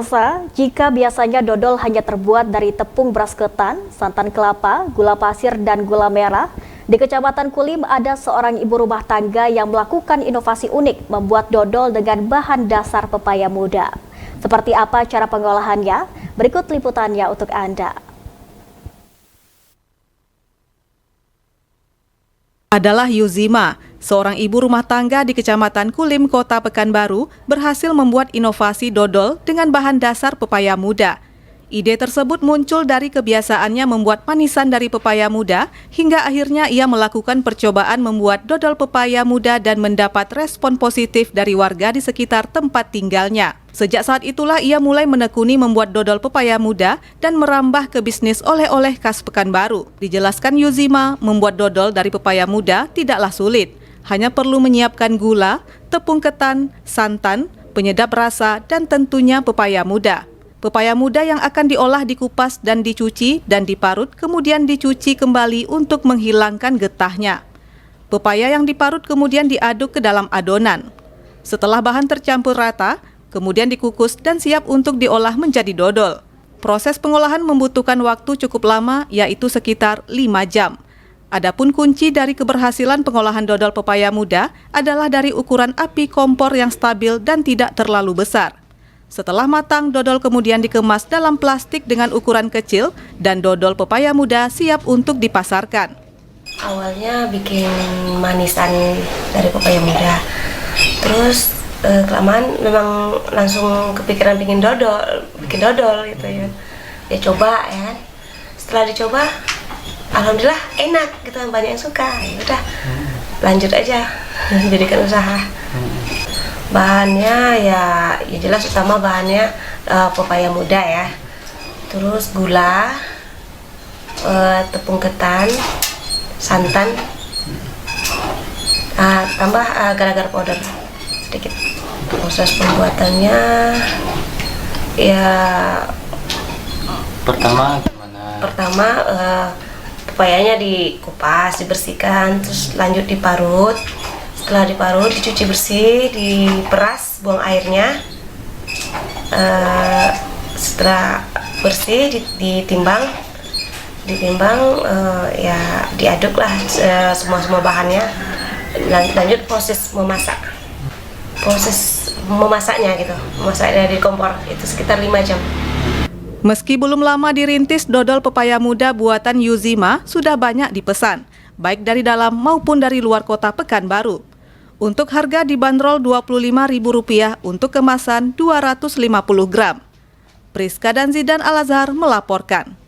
Pemirsa, jika biasanya dodol hanya terbuat dari tepung beras ketan, santan kelapa, gula pasir, dan gula merah, di Kecamatan Kulim ada seorang ibu rumah tangga yang melakukan inovasi unik membuat dodol dengan bahan dasar pepaya muda. Seperti apa cara pengolahannya? Berikut liputannya untuk Anda. Adalah Yuzima, seorang ibu rumah tangga di Kecamatan Kulim, Kota Pekanbaru, berhasil membuat inovasi dodol dengan bahan dasar pepaya muda. Ide tersebut muncul dari kebiasaannya membuat manisan dari pepaya muda, hingga akhirnya ia melakukan percobaan membuat dodol pepaya muda dan mendapat respon positif dari warga di sekitar tempat tinggalnya. Sejak saat itulah ia mulai menekuni membuat dodol pepaya muda dan merambah ke bisnis oleh-oleh khas Pekanbaru. Dijelaskan Yuzima, membuat dodol dari pepaya muda tidaklah sulit. Hanya perlu menyiapkan gula, tepung ketan, santan, penyedap rasa, dan tentunya pepaya muda. Pepaya muda yang akan diolah dikupas dan dicuci dan diparut, kemudian dicuci kembali untuk menghilangkan getahnya. Pepaya yang diparut kemudian diaduk ke dalam adonan. Setelah bahan tercampur rata, kemudian dikukus dan siap untuk diolah menjadi dodol. Proses pengolahan membutuhkan waktu cukup lama, yaitu sekitar 5 jam. Adapun kunci dari keberhasilan pengolahan dodol pepaya muda adalah dari ukuran api kompor yang stabil dan tidak terlalu besar. Setelah matang, dodol kemudian dikemas dalam plastik dengan ukuran kecil dan dodol pepaya muda siap untuk dipasarkan. Awalnya bikin manisan dari pepaya muda, terus kelamaan memang langsung kepikiran bikin dodol gitu ya. Ya coba ya. Setelah dicoba, alhamdulillah enak gitu, banyak yang suka. Ya udah, lanjut aja jadikan usaha. Bahannya ya jelas utama bahannya pepaya muda ya. Terus gula, tepung ketan, santan, tambah agar-agar powder sedikit. Proses pembuatannya ya pertama gimana? Pertama pepayanya dikupas, dibersihkan, terus lanjut diparut. Setelah diparut, dicuci bersih, diperas, buang airnya. Setelah bersih, ditimbang, ya diaduk lah semua bahannya. Lanjut proses memasak. Proses memasaknya gitu, memasaknya di kompor itu sekitar 5 jam. Meski belum lama dirintis, dodol pepaya muda buatan Yuzima sudah banyak dipesan, baik dari dalam maupun dari luar kota Pekanbaru. Untuk harga dibanderol Rp25.000 untuk kemasan 250 gram. Priska dan Zidan Al-Azhar melaporkan.